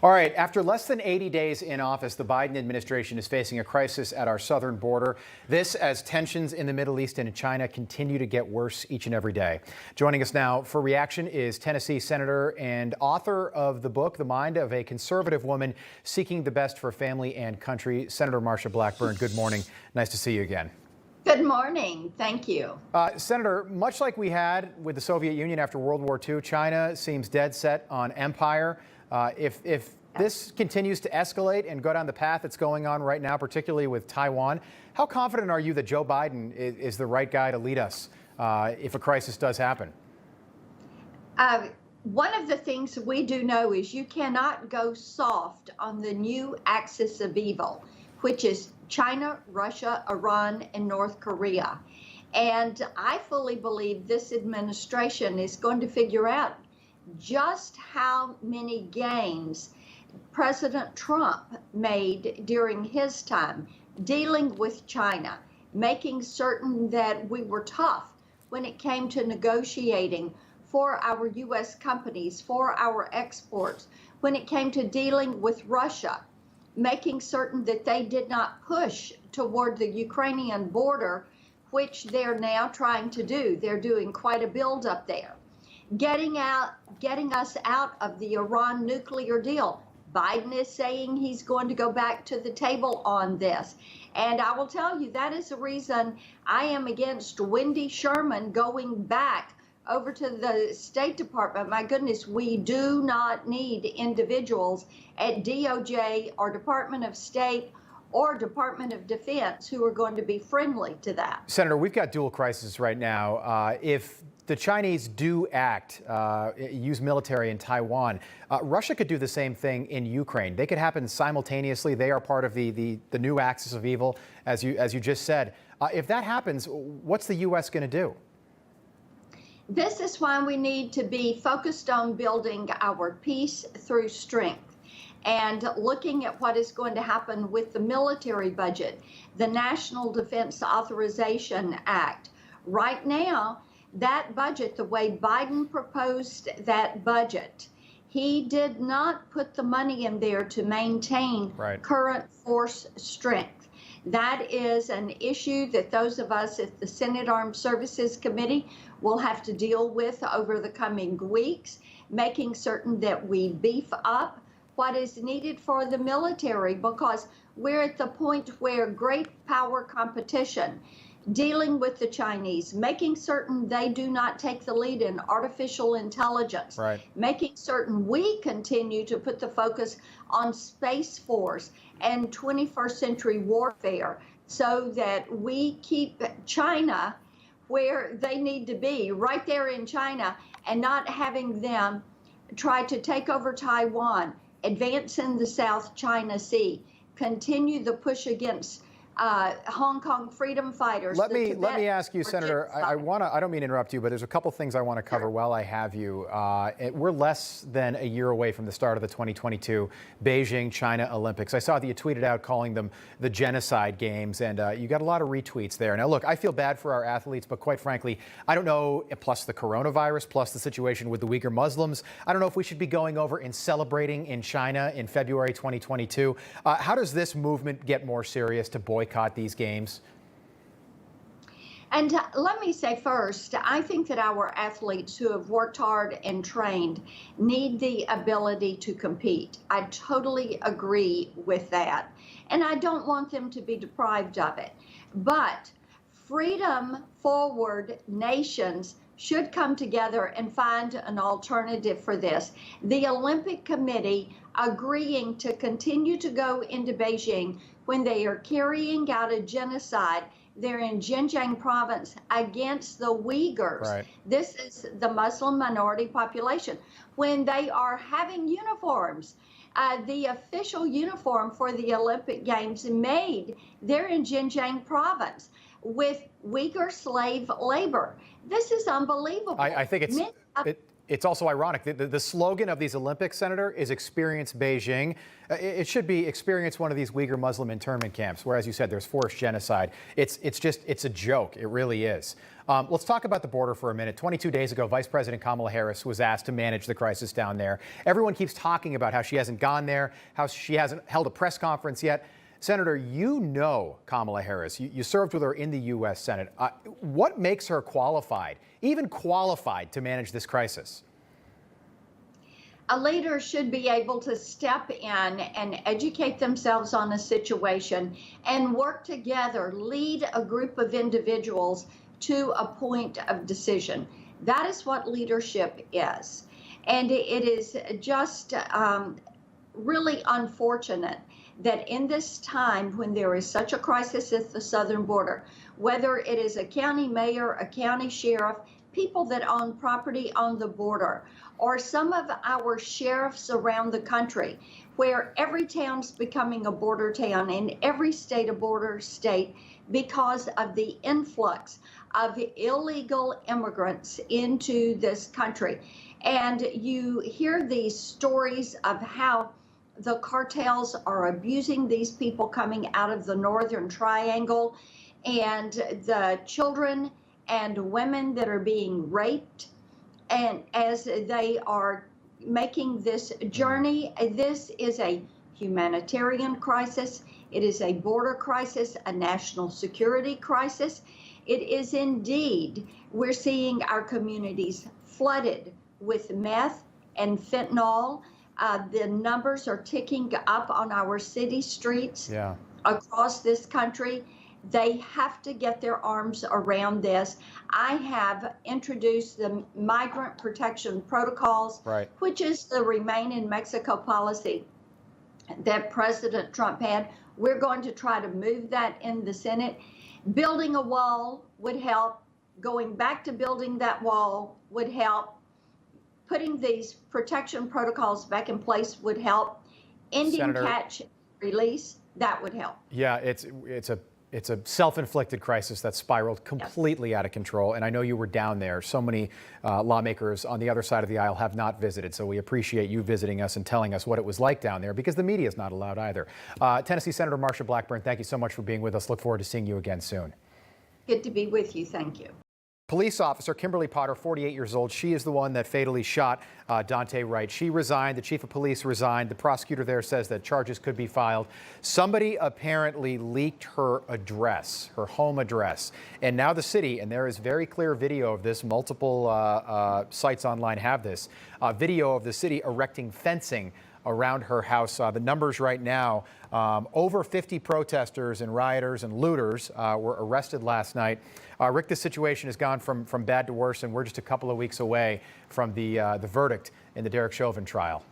All right, after less than 80 days in office, the Biden administration is facing a crisis at our southern border. This as tensions in the Middle East and in China continue to get worse each and every day. Joining us now for reaction is Tennessee Senator and author of the book, The Mind of a Conservative Woman Seeking the Best for Family and Country, Senator Marsha Blackburn. Good morning. Nice to see you again. Good morning. Thank you. Senator, much like we had with the Soviet Union after World War II, China seems dead set on empire. If this continues to escalate and go down the path it's going on right now, particularly with Taiwan, how confident are you that Joe Biden is the right guy to lead us if a crisis does happen? One of the things we do know is you cannot go soft on the new axis of evil, which is China, Russia, Iran, and North Korea. And I fully believe this administration is going to figure out just how many gains President Trump made during his time dealing with China, making certain that we were tough when it came to negotiating for our U.S. companies, for our exports, when it came to dealing with Russia, making certain that they did not push toward the Ukrainian border, which they're now trying to do. They're doing quite a buildup there. Getting us out of the Iran nuclear deal. Biden is saying he's going to go back to the table on this. And I will tell you, that is the reason I am against Wendy Sherman going back over to the State Department. My goodness, we do not need individuals at DOJ or Department of State or Department of Defense who are going to be friendly to that. Senator, we've got dual crises right now. If the Chinese do act, use military in Taiwan, Russia could do the same thing in Ukraine. They could happen simultaneously. They are part of the new axis of evil, as you just said. If that happens, what's the U.S. going to do? This is why we need to be focused on building our peace through strength and looking at what is going to happen with the military budget, the National Defense Authorization Act. Right now, that budget, the way Biden proposed that budget, he did not put the money in there to maintain current force strength. That is an issue that those of us at the Senate Armed Services Committee will have to deal with over the coming weeks, making certain that we beef up what is needed for the military, because we're at the point where great power competition, dealing with the Chinese, making certain they do not take the lead in artificial intelligence, making certain we continue to put the focus on Space Force and 21st century warfare so that we keep China where they need to be, right there in China, and not having them try to take over Taiwan, advance in the South China Sea, continue the push against Hong Kong freedom fighters. Let me ask you, Senator, I don't mean to interrupt you, but there's a couple things I want to cover while I have you. We're less than a year away from the start of the 2022 Beijing China Olympics. I saw that you tweeted out calling them the genocide games, and you got a lot of retweets there. Now, look, I feel bad for our athletes, but quite frankly, I don't know, plus the coronavirus, plus the situation with the Uyghur Muslims, I don't know if we should be going over and celebrating in China in February 2022. How does this movement get more serious to boycott these games? And let me say first, I think that our athletes who have worked hard and trained need the ability to compete. I totally agree with that. And I don't want them to be deprived of it. But freedom forward nations should come together and find an alternative for this. The Olympic Committee agreeing to continue to go into Beijing when they are carrying out a genocide there in Xinjiang province against the Uyghurs. This is the Muslim minority population. When they are having uniforms, the official uniform for the Olympic Games made there in Xinjiang province with Uyghur slave labor. This is unbelievable. I think It's also ironic. The slogan of these Olympics, Senator, is experience Beijing. It should be experience one of these Uyghur Muslim internment camps, where, as you said, there's forced genocide. It's a joke. It really is. Let's talk about the border for a minute. 22 days ago, Vice President Kamala Harris was asked to manage the crisis down there. Everyone keeps talking about how she hasn't gone there, how she hasn't held a press conference yet. Senator, you know Kamala Harris. You served with her in the U.S. Senate. What makes her qualified, even qualified, to manage this crisis? A leader should be able to step in and educate themselves on a situation and work together, lead a group of individuals to a point of decision. That is what leadership is. And it is just really unfortunate that in this time when there is such a crisis at the southern border, whether it is a county mayor, a county sheriff, people that own property on the border, or some of our sheriffs around the country, where every town's becoming a border town and every state a border state because of the influx of illegal immigrants into this country. And you hear these stories of how the cartels are abusing these people coming out of the Northern Triangle, and the children and women that are being raped. And as they are making this journey, this is a humanitarian crisis. It is a border crisis, a national security crisis. It is indeed, we're seeing our communities flooded with meth and fentanyl. The numbers are ticking up on our city streets across this country. They have to get their arms around this. I have introduced the Migrant Protection Protocols, which is the Remain in Mexico policy that President Trump had. We're going to try to move that in the Senate. Building a wall would help. Going back to building that wall would help. Putting these protection protocols back in place would help. Ending Senator, catch release, that would help. Yeah, it's a self-inflicted crisis that spiraled completely out of control. And I know you were down there. So many lawmakers on the other side of the aisle have not visited. So we appreciate you visiting us and telling us what it was like down there, because the media is not allowed either. Tennessee Senator Marsha Blackburn, thank you so much for being with us. Look forward to seeing you again soon. Good to be with you. Thank you. Police officer Kimberly Potter, 48 years old. She is the one that fatally shot Daunte Wright. She resigned. The chief of police resigned. The prosecutor there says that charges could be filed. Somebody apparently leaked her address, her home address. And now the city, and there is very clear video of this, multiple sites online have this, video of the city erecting fencing around her house. The numbers right now, over 50 protesters and rioters and looters were arrested last night. Rick, this situation has gone from bad to worse, and we're just a couple of weeks away from the verdict in the Derek Chauvin trial.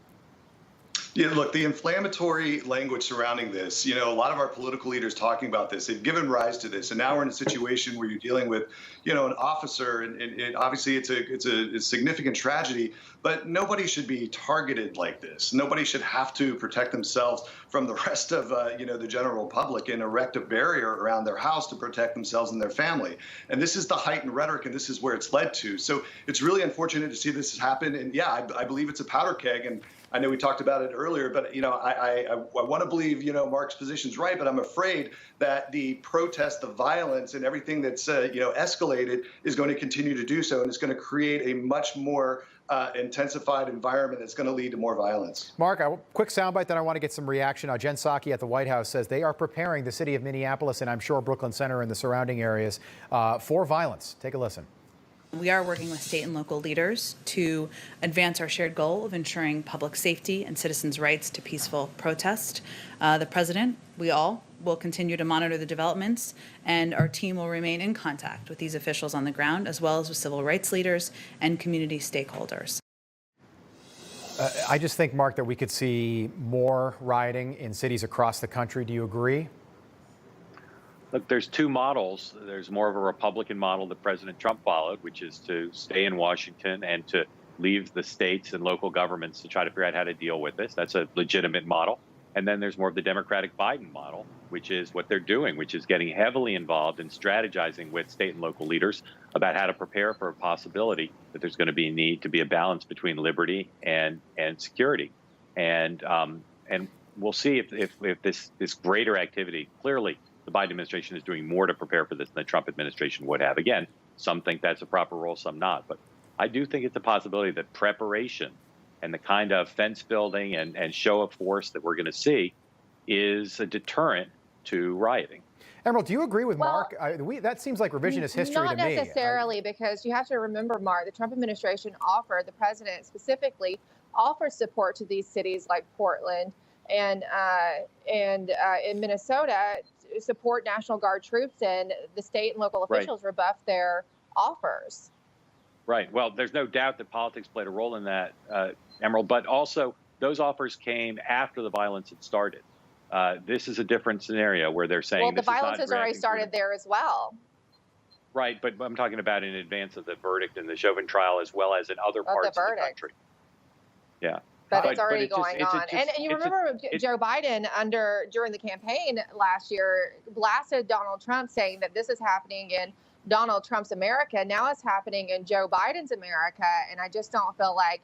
Yeah, look, the inflammatory language surrounding this, a lot of our political leaders talking about this, they've given rise to this. And now we're in a situation where you're dealing with, an officer, and obviously it's a significant tragedy, but nobody should be targeted like this. Nobody should have to protect themselves from the rest of, the general public and erect a barrier around their house to protect themselves and their family. And this is the heightened rhetoric, and this is where it's led to. So it's really unfortunate to see this happen. And yeah, I believe it's a powder keg. And I know we talked about it earlier, but I want to believe Mark's position's right, but I'm afraid that the protest, the violence, and everything that's escalated is going to continue to do so, and it's going to create a much more intensified environment that's going to lead to more violence. Mark, a quick soundbite, then I want to get some reaction. Jen Psaki at the White House says they are preparing the city of Minneapolis and I'm sure Brooklyn Center and the surrounding areas for violence. Take a listen. We are working with state and local leaders to advance our shared goal of ensuring public safety and citizens' rights to peaceful protest. The president, we all, will continue to monitor the developments, and our team will remain in contact with these officials on the ground, as well as with civil rights leaders and community stakeholders. I just think, Mark, that we could see more rioting in cities across the country. Do you agree? Look, there's two models. There's more of a Republican model that President Trump followed, which is to stay in Washington and to leave the states and local governments to try to figure out how to deal with this. That's a legitimate model. And then there's more of the Democratic Biden model, which is what they're doing, which is getting heavily involved in strategizing with state and local leaders about how to prepare for a possibility that there's going to be a need to be a balance between liberty and security. And we'll see if this greater activity, clearly the Biden administration is doing more to prepare for this than the Trump administration would have. Again, some think that's a proper role, some not. But I do think it's a possibility that preparation and the kind of fence building and show of force that we're going to see is a deterrent to rioting. Emerald, do you agree with Mark? That seems like revisionist history to me. Not necessarily, because you have to remember, Mark, the Trump administration offered, the president specifically offered support to these cities like Portland and in Minnesota, support National Guard troops, and the state and local officials rebuffed their offers. Right. Well, there's no doubt that politics played a role in that, Emerald, but also those offers came after the violence had started. This is a different scenario where they're saying, well, the violence has already started there as well. Right, but I'm talking about in advance of the verdict in the Chauvin trial, as well as in other parts of the country. Yeah. But it's already going on. And you remember Joe Biden during the campaign last year blasted Donald Trump, saying that this is happening in Donald Trump's America. Now it's happening in Joe Biden's America. And I just don't feel like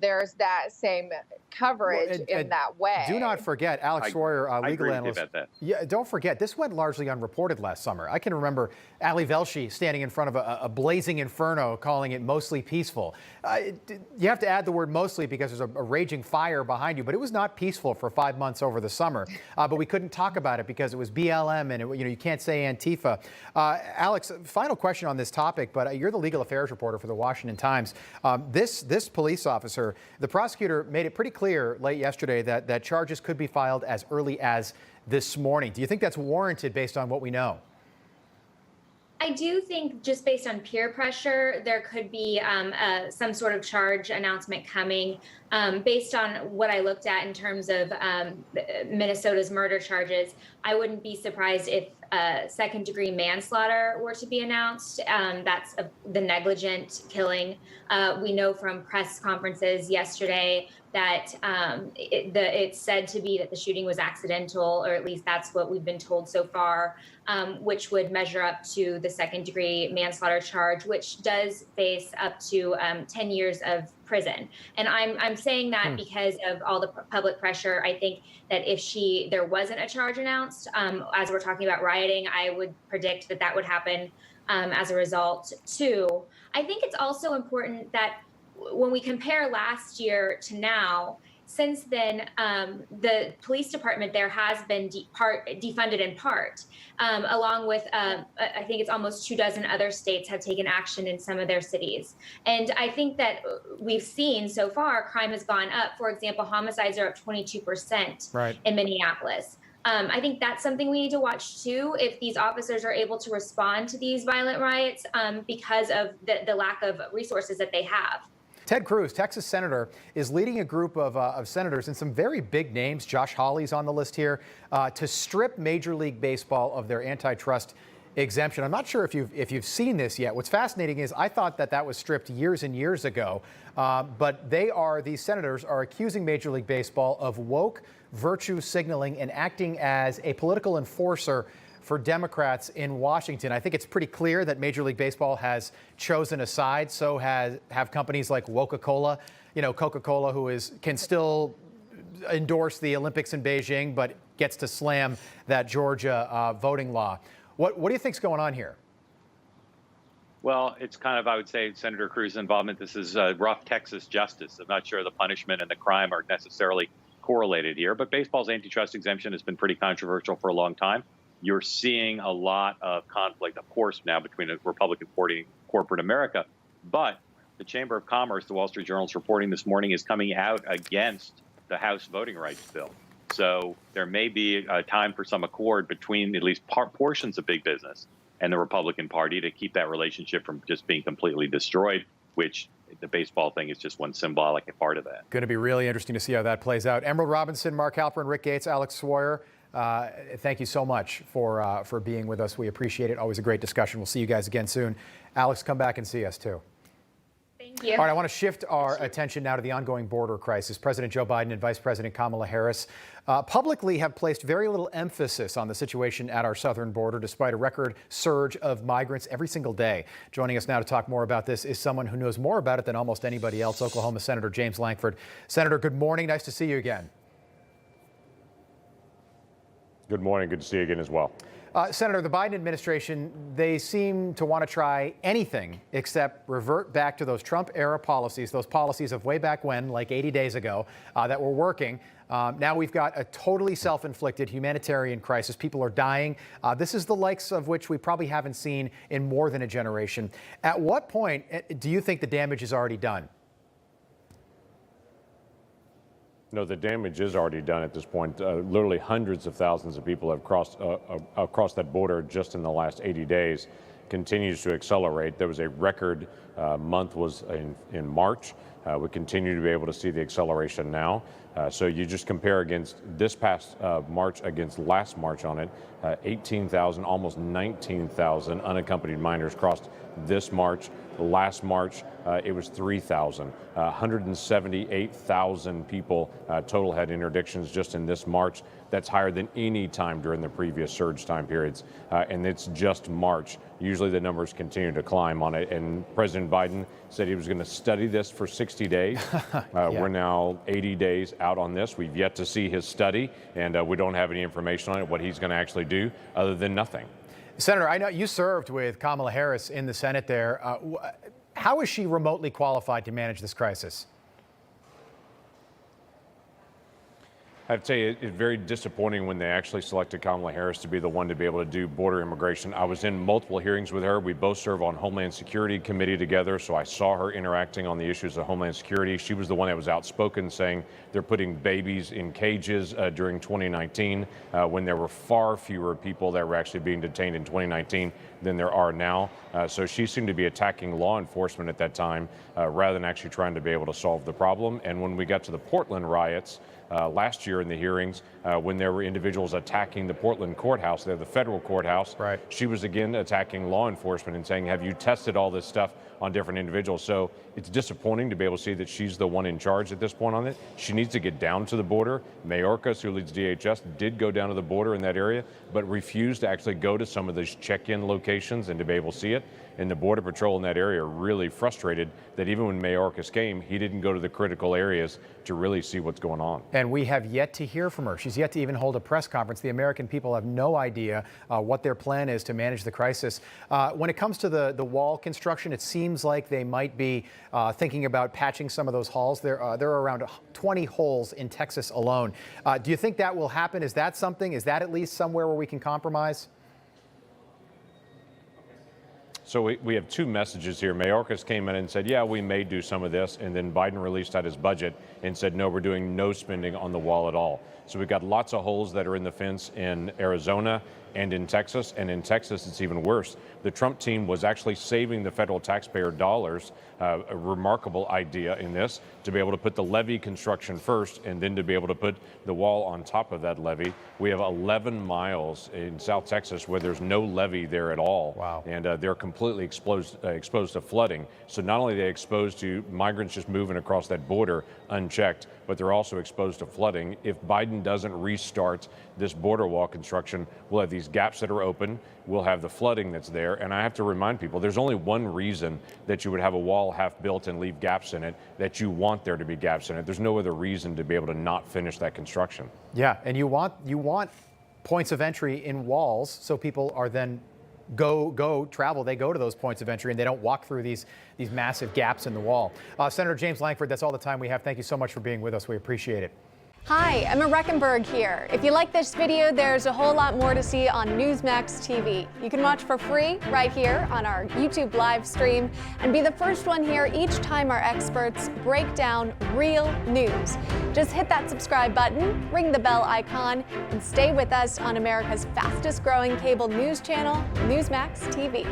there's that same coverage in that way. Do not forget, Alex Sawyer, legal analyst. About that. Yeah, don't forget, this went largely unreported last summer. I can remember Ali Velshi standing in front of a blazing inferno, calling it mostly peaceful. You have to add the word mostly because there's a raging fire behind you, but it was not peaceful for 5 months over the summer. But we couldn't talk about it because it was BLM and you can't say Antifa. Alex, final question on this topic, but you're the legal affairs reporter for the Washington Times. This police officer, the prosecutor made it pretty clear late yesterday that charges could be filed as early as this morning. Do you think that's warranted based on what we know? I do think just based on peer pressure, there could be some sort of charge announcement coming. Based on what I looked at in terms of Minnesota's murder charges, I wouldn't be surprised if second-degree manslaughter were to be announced. That's the negligent killing. We know from press conferences yesterday that it's said to be that the shooting was accidental, or at least that's what we've been told so far, which would measure up to the second-degree manslaughter charge, which does face up to 10 years of prison. And I'm saying that because of all the public pressure. I think that if there wasn't a charge announced, as we're talking about rioting, I would predict that would happen as a result too. I think it's also important that when we compare last year to now, since then, the police department there has been defunded in part, along with, I think it's almost 24 other states have taken action in some of their cities. And I think that we've seen so far crime has gone up. For example, homicides are up 22% in Minneapolis. I think that's something we need to watch too, if these officers are able to respond to these violent riots because of the lack of resources that they have. Ted Cruz, Texas senator, is leading a group of senators and some very big names, Josh Hawley's on the list here, to strip Major League Baseball of their antitrust exemption. I'm not sure if you've seen this yet. What's fascinating is I thought that was stripped years and years ago, but these senators are accusing Major League Baseball of woke virtue signaling and acting as a political enforcer for Democrats in Washington. I think it's pretty clear that Major League Baseball has chosen a side. So have companies like Coca-Cola. Coca-Cola, who can still endorse the Olympics in Beijing, but gets to slam that Georgia voting law. What do you think's going on here? Well, it's kind of, I would say, Senator Cruz's involvement. This is rough Texas justice. I'm not sure the punishment and the crime are necessarily correlated here, but baseball's antitrust exemption has been pretty controversial for a long time. You're seeing a lot of conflict, of course, now between a Republican Party and corporate America. But the Chamber of Commerce, the Wall Street Journal's reporting this morning, is coming out against the House voting rights bill. So there may be a time for some accord between at least portions of big business and the Republican Party to keep that relationship from just being completely destroyed, which the baseball thing is just one symbolic part of that. Going to be really interesting to see how that plays out. Emerald Robinson, Mark Halperin, Rick Gates, Alex Sawyer. Thank you so much for being with us. We appreciate it. Always a great discussion. We'll see you guys again soon. Alex, come back and see us too. Thank Thank you. All right, I want to shift our attention now to the ongoing border crisis. President Joe Biden and Vice President Kamala Harris publicly have placed very little emphasis on the situation at our southern border, despite a record surge of migrants every single day. Joining us now to talk more about this is someone who knows more about it than almost anybody else, Oklahoma Senator James Lankford. Senator, good morning. Nice to see you again. Good morning. Good to see you again as well. Senator, the Biden administration, they seem to want to try anything except revert back to those Trump-era policies, those policies of way back when, like 80 days ago, that were working. Now we've got a totally self-inflicted humanitarian crisis. People are dying. This is the likes of which we probably haven't seen in more than a generation. At what point do you think the damage is already done? No, the damage is already done at this point. Literally hundreds of thousands of people have crossed across that border just in the last 80 days. Continues to accelerate. There was a record month was in March. We continue to be able to see the acceleration now. So you just compare against this past March against last March on it, 18,000, almost 19,000 unaccompanied minors crossed this March. Last March, it was 3,000. 178,000 people total had interdictions just in this March. That's higher than any time during the previous surge time periods. And it's just March. Usually the numbers continue to climb on it. And President Biden said he was going to study this for 60 days. Yeah. We're now 80 days out on this. We've yet to see his study, and we don't have any information on it, what he's going to actually do, other than nothing. Senator, I know you served with Kamala Harris in the Senate there. How is she remotely qualified to manage this crisis? I have to tell you, it's very disappointing when they actually selected Kamala Harris to be the one to be able to do border immigration. I was in multiple hearings with her. We both serve on Homeland Security Committee together, so I saw her interacting on the issues of Homeland Security. She was the one that was outspoken, saying they're putting babies in cages during 2019, when there were far fewer people that were actually being detained in 2019 than there are now. So she seemed to be attacking law enforcement at that time, rather than actually trying to be able to solve the problem. And when we got to the Portland riots, last year in the hearings, when there were individuals attacking the Portland courthouse, the federal courthouse, right, she was again attacking law enforcement and saying, have you tested all this stuff on different individuals? So it's disappointing to be able to see that she's the one in charge at this point on it. She needs to get down to the border. Mayorkas, who leads DHS, did go down to the border in that area, but refused to actually go to some of those check-in locations and to be able to see it. And the Border Patrol in that area are really frustrated that even when Mayorkas came, he didn't go to the critical areas to really see what's going on. And we have yet to hear from her. She's yet to even hold a press conference. The American people have no idea what their plan is to manage the crisis. When it comes to the wall construction, it seems like they might be thinking about patching some of those holes. There are around 20 holes in Texas alone. Do you think that will happen? Is that something? Is that at least somewhere where we can compromise? So we have two messages here. Mayorkas came in and said, yeah, we may do some of this. And then Biden released out his budget and said, no, we're doing no spending on the wall at all. So we've got lots of holes that are in the fence in Arizona and in Texas. And in Texas, it's even worse. The Trump team was actually saving the federal taxpayer dollars, a remarkable idea in this, to be able to put the levee construction first and then to be able to put the wall on top of that levee. We have 11 miles in South Texas where there's no levee there at all. Wow. And they're completely exposed to flooding. So not only are they exposed to migrants just moving across that border unchecked, but they're also exposed to flooding. If Biden doesn't restart this border wall construction, we'll have these gaps that are open. We'll have the flooding that's there. And I have to remind people, there's only one reason that you would have a wall half built and leave gaps in it, that you want there to be gaps in it. There's no other reason to be able to not finish that construction. Yeah, and you want points of entry in walls so people are then travel. They go to those points of entry and they don't walk through these massive gaps in the wall. Senator James Lankford, that's all the time we have. Thank you so much for being with us. We appreciate it. Hi, Emma Reckenberg here. If you like this video, there's a whole lot more to see on Newsmax TV. You can watch for free right here on our YouTube live stream and be the first one here each time our experts break down real news. Just hit that subscribe button, ring the bell icon, and stay with us on America's fastest growing cable news channel, Newsmax TV.